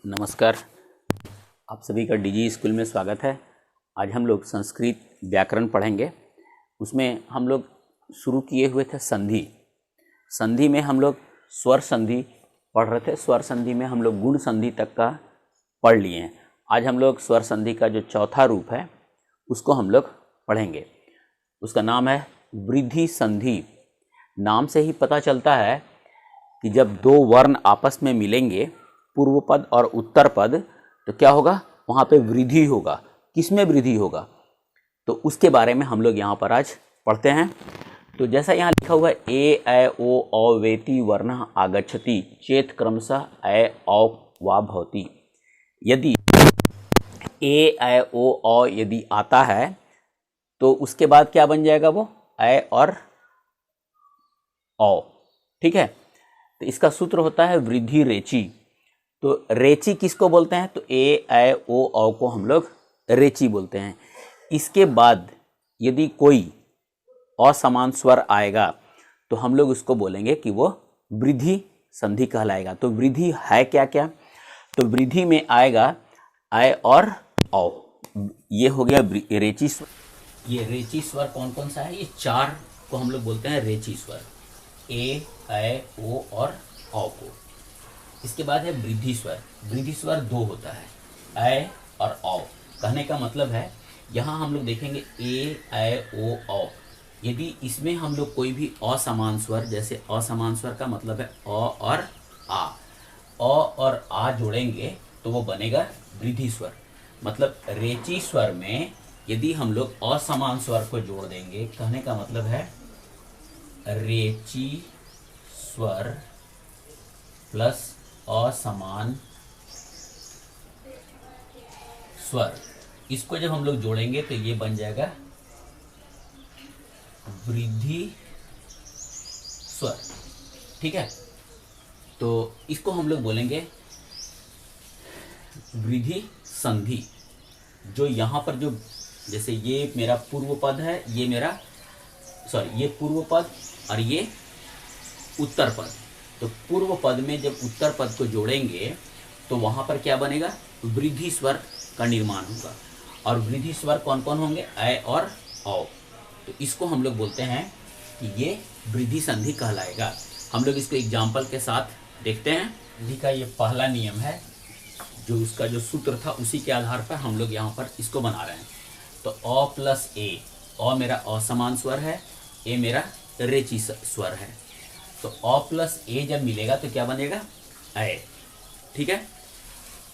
नमस्कार। आप सभी का डीजी स्कूल में स्वागत है। आज हम लोग संस्कृत व्याकरण पढ़ेंगे। उसमें हम लोग शुरू किए हुए थे संधि। संधि में हम लोग स्वर संधि पढ़ रहे थे। स्वर संधि में हम लोग गुण संधि तक का पढ़ लिए हैं। आज हम लोग स्वर संधि का जो चौथा रूप है उसको हम लोग पढ़ेंगे। उसका नाम है वृद्धि संधि। नाम से ही पता चलता है कि जब दो वर्ण आपस में मिलेंगे, पूर्व पद और उत्तर पद, तो क्या होगा? वहाँ पे वृद्धि होगा। किसमें वृद्धि होगा? तो उसके बारे में हम लोग यहाँ पर आज पढ़ते हैं। तो जैसा यहाँ लिखा हुआ है, ए ऐ ओ औ वेति वर्ण आगच्छति चेत क्रमशः ऐ औ वा भवति। यदि ए ऐ ओ औ यदि आता है तो उसके बाद क्या बन जाएगा? वो ऐ और औ। ठीक है। तो इसका सूत्र होता है वृद्धि रेची। तो रेची किसको बोलते हैं? तो ए ऐ ओ औ को हम लोग रेची बोलते हैं। इसके बाद यदि कोई असमान स्वर आएगा तो हम लोग उसको बोलेंगे कि वो वृद्धि संधि कहलाएगा। तो वृद्धि है क्या क्या? तो वृद्धि में आएगा ऐ और औ। ये हो गया रेची स्वर। ये रेची स्वर कौन कौन सा है? ये चार को हम लोग बोलते हैं रेची स्वर, ए ऐ ओ और औ को। इसके बाद है वृद्धि स्वर। वृद्धि स्वर दो होता है, ऐ और औ। कहने का मतलब है यहाँ हम लोग देखेंगे ए ऐ ओ औ। यदि इसमें हम लोग कोई भी असमान स्वर, जैसे असमान स्वर का मतलब है अ और आ, अ और आ जोड़ेंगे तो वो बनेगा वृद्धि स्वर। मतलब रेची स्वर में यदि हम लोग असमान स्वर को जोड़ देंगे, कहने का मतलब है रेची स्वर प्लस असमान स्वर, इसको जब हम लोग जोड़ेंगे तो ये बन जाएगा वृद्धि स्वर। ठीक है। तो इसको हम लोग बोलेंगे वृद्धि संधि। जो यहाँ पर जो, जैसे ये मेरा पूर्व पद है, ये मेरा ये पूर्व पद और ये उत्तर पद। तो पूर्व पद में जब उत्तर पद को जोड़ेंगे तो वहां पर क्या बनेगा? वृद्धि स्वर का निर्माण होगा। और वृद्धि स्वर कौन कौन होंगे? ऐ और औ। तो इसको हम लोग बोलते हैं कि ये वृद्धि संधि कहलाएगा। हम लोग इसको एग्जाम्पल के साथ देखते हैं। वृद्धि का ये पहला नियम है, जो उसका जो सूत्र था उसी के आधार पर हम लोग यहाँ पर इसको बना रहे हैं। तो अ प्लस ए, अ मेरा असमान स्वर है, ए मेरा रेची स्वर है। तो अ प्लस ए जब मिलेगा तो क्या बनेगा? ऐ। ठीक है।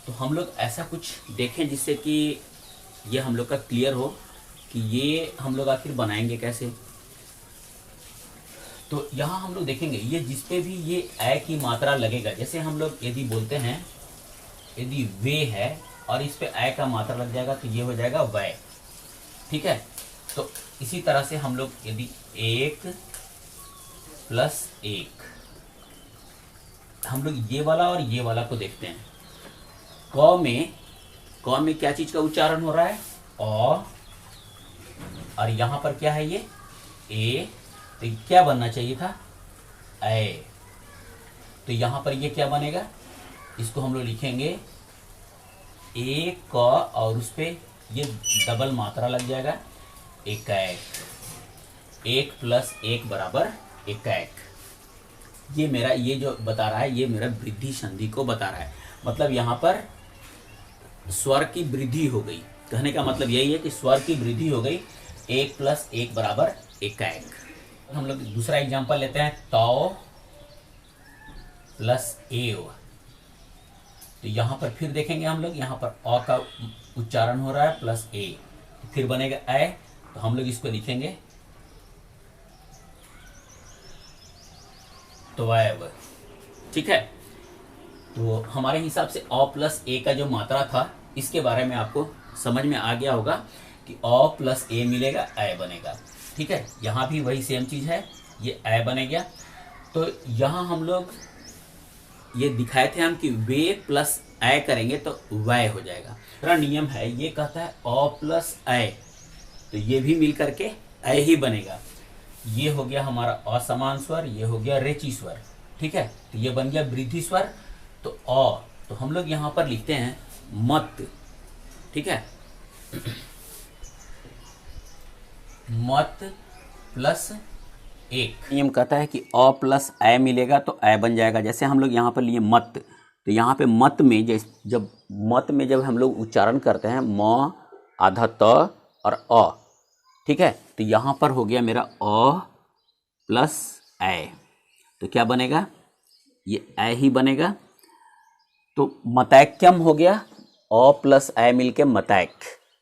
तो हम लोग ऐसा कुछ देखें जिससे कि ये हम लोग का क्लियर हो कि ये हम लोग आखिर बनाएंगे कैसे। तो यहाँ हम लोग देखेंगे ये जिस पे भी ये ऐ की मात्रा लगेगा, जैसे हम लोग यदि बोलते हैं, यदि वे है और इस पे ऐ का मात्रा लग जाएगा तो ये हो जाएगा वै। ठीक है। तो इसी तरह से हम लोग यदि एक प्लस एक, हम लोग ये वाला और ये वाला को देखते हैं। क में क्या चीज का उच्चारण हो रहा है? अ। और यहां पर क्या है? ये ए। तो क्या बनना चाहिए था? ऐ। तो यहां पर ये क्या बनेगा? इसको हम लोग लिखेंगे ए क और उस पे ये डबल मात्रा लग जाएगा, एकैक। एक प्लस एक बराबर एकैक। ये मेरा, ये जो बता रहा है, ये मेरा वृद्धि संधि को बता रहा है। मतलब यहाँ पर स्वर की वृद्धि हो गई। कहने का मतलब यही है कि स्वर की वृद्धि हो गई। एक प्लस एक बराबर एकैक। हम लोग दूसरा एग्जांपल लेते हैं, तौ प्लस एव। तो यहाँ पर फिर देखेंगे हम लोग, यहाँ पर अ का उच्चारण हो रहा है प्लस ए, तो फिर बनेगा ऐ। तो हम लोग इसको लिखेंगे त्वैव। ठीक है। तो हमारे हिसाब से अ प्लस ए का जो मात्रा था, इसके बारे में आपको समझ में आ गया होगा कि अ प्लस ए मिलेगा, ऐ बनेगा। ठीक है। यहाँ भी वही सेम चीज है, ये ऐ बनेगा। तो यहाँ हम लोग ये दिखाए थे हम कि वे प्लस ऐ करेंगे तो वै हो जाएगा। दूसरा नियम है, ये कहता है अ प्लस ऐ, तो ये भी मिल करके ऐ ही बनेगा। ये हो गया हमारा असमान स्वर, ये हो गया रेची स्वर। ठीक है। तो ये बन गया वृद्धि स्वर। तो अ तो हम लोग यहाँ पर लिखते हैं मत, ठीक है, मत प्लस एक। नियम कहता है कि अ प्लस ए मिलेगा तो ए बन जाएगा। जैसे हम लोग यहाँ पर लिए मत, तो यहाँ पे मत में जब हम लोग उच्चारण करते हैं म आधा त और अ, ठीक है, तो यहाँ पर हो गया मेरा अ प्लस ए, तो क्या बनेगा, ये ए ही बनेगा। तो मतैक्यम हो गया, अ प्लस ए मिलके मतैक।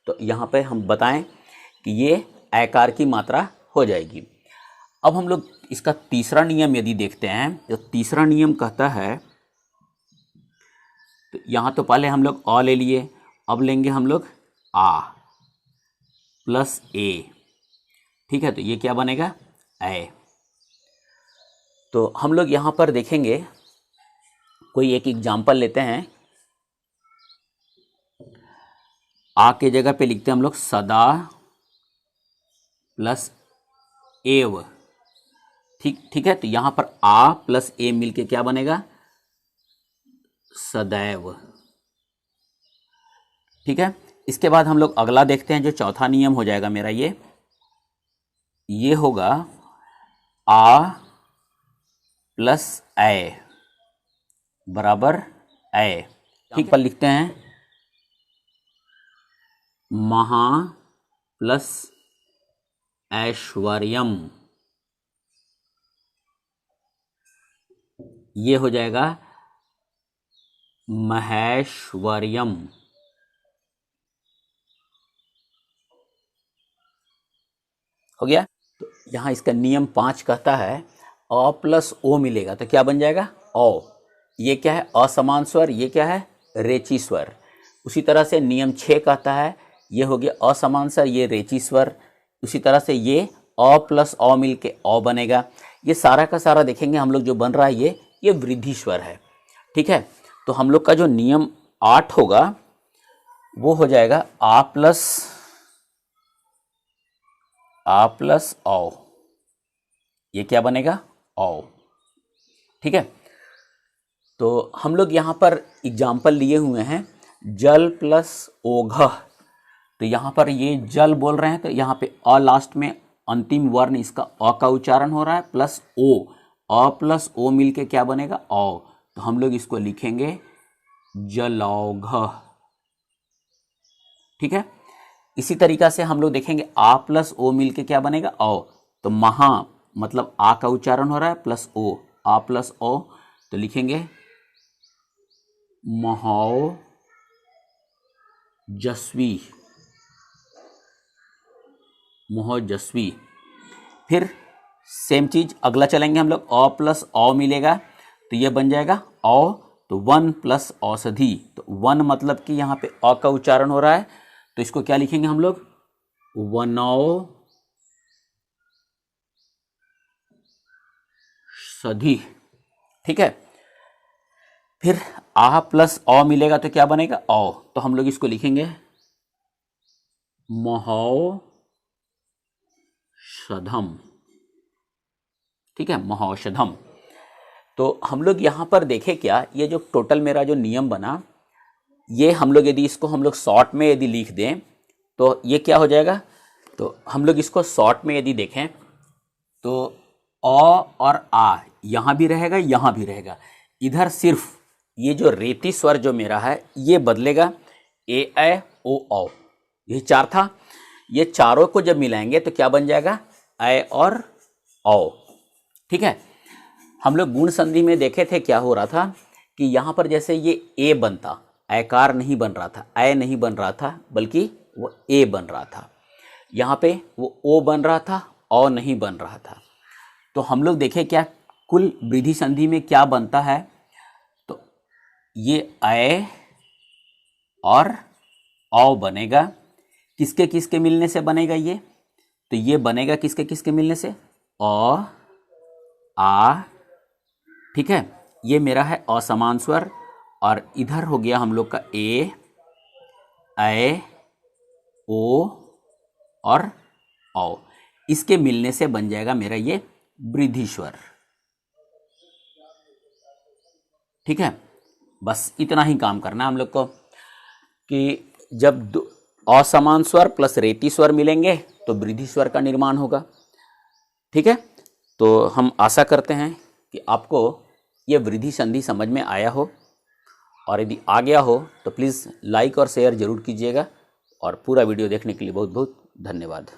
तो यहाँ पे हम बताएं कि ये ऐकार की मात्रा हो जाएगी। अब हम लोग इसका तीसरा नियम यदि देखते हैं, जो तीसरा नियम कहता है, तो यहाँ तो पहले हम लोग अ ले लिए, अब लेंगे हम लोग आ प्लस ए, ठीक है, तो ये क्या बनेगा, ए। तो हम लोग यहाँ पर देखेंगे, कोई एक एग्जाम्पल लेते हैं। आ के जगह पे लिखते हैं हम लोग सदा प्लस एव, ठीक है, तो यहाँ पर आ प्लस ए मिलके क्या बनेगा, सदैव, ठीक है। इसके बाद हम लोग अगला देखते हैं, जो चौथा नियम हो जाएगा मेरा, ये होगा आ प्लस ए बराबर ए, ठीक पर लिखते हैं महा प्लस ऐश्वर्यम, ये हो जाएगा महेश्वर्यम, हो गया। तो यहाँ इसका नियम 5 कहता है अ प्लस ओ मिलेगा तो क्या बन जाएगा, ओ। ये क्या है, असमान स्वर, ये क्या है, रेची स्वर। उसी तरह से नियम 6 कहता है, ये हो गया असमान स्वर, ये रेची स्वर। उसी तरह से ये अ प्लस अ मिल के अ बनेगा। ये सारा का सारा देखेंगे हम लोग, जो बन रहा है ये वृद्धि स्वर है, ठीक है। तो हम लोग का जो नियम 8 होगा वो हो जाएगा आ प्लस औ, ये क्या बनेगा, औ, ठीक है। तो हम लोग यहाँ पर एग्जाम्पल लिए हुए हैं जल प्लस ओघ। तो यहाँ पर ये जल बोल रहे हैं, तो यहाँ पे अ लास्ट में अंतिम वर्ण इसका अ का उच्चारण हो रहा है, प्लस ओ, अ प्लस ओ मिलके क्या बनेगा, औ। तो हम लोग इसको लिखेंगे जलौघ, ठीक है। इसी तरीका से हम लोग देखेंगे आ प्लस ओ मिलके क्या बनेगा, औ। तो महा मतलब आ का उच्चारण हो रहा है, प्लस ओ, आ प्लस ओ, तो लिखेंगे महौ जस्वी, मोहजस्वी। फिर सेम चीज अगला चलेंगे हम लोग, अ प्लस औ मिलेगा तो ये बन जाएगा औ। तो वन प्लस औषधि, तो वन मतलब कि यहाँ पे अ का उच्चारण हो रहा है, तो इसको क्या लिखेंगे हम लोग, वनौ सधी, ठीक है। फिर आ प्लस अ मिलेगा तो क्या बनेगा, औ। तो हम लोग इसको लिखेंगे महौषधम, ठीक है, महौषधम। तो हम लोग यहाँ पर देखें क्या, ये जो टोटल मेरा जो नियम बना, ये हम लोग यदि इसको हम लोग शॉर्ट में यदि लिख दें तो ये क्या हो जाएगा। तो हम लोग इसको शॉर्ट में यदि देखें तो अ और आ यहाँ भी रहेगा, यहाँ भी रहेगा। इधर सिर्फ ये जो रेती स्वर जो मेरा है ये बदलेगा, ए ऐ ओ औ, यही 4 था। ये चारों को जब मिलाएंगे तो क्या बन जाएगा, ऐ और औ, ठीक है। हम लोग गुण संधि में देखे थे क्या हो रहा था कि यहाँ पर जैसे ये ए बनता, ऐकार नहीं बन रहा था, ऐ नहीं बन रहा था, बल्कि वो ए बन रहा था। यहाँ पे वो ओ बन रहा था, औ नहीं बन रहा था। तो हम लोग देखें क्या कुल वृद्धि संधि में क्या बनता है, तो ये ऐ और औ बनेगा। किसके किसके मिलने से बनेगा ये, तो ये बनेगा किसके किसके मिलने से, अ आ, ठीक है। ये मेरा है असमान स्वर, और इधर हो गया हम लोग का ए ऐ ओ और औ, इसके मिलने से बन जाएगा मेरा ये वृद्धि स्वर, ठीक है। बस इतना ही काम करना है हम लोग को कि जब असमान स्वर प्लस रेती स्वर मिलेंगे तो वृद्धि स्वर का निर्माण होगा। ठीक है, तो हम आशा करते हैं कि आपको ये वृद्धि संधि समझ में आया हो, और यदि आ गया हो तो प्लीज़ लाइक और शेयर ज़रूर कीजिएगा, और पूरा वीडियो देखने के लिए बहुत बहुत धन्यवाद।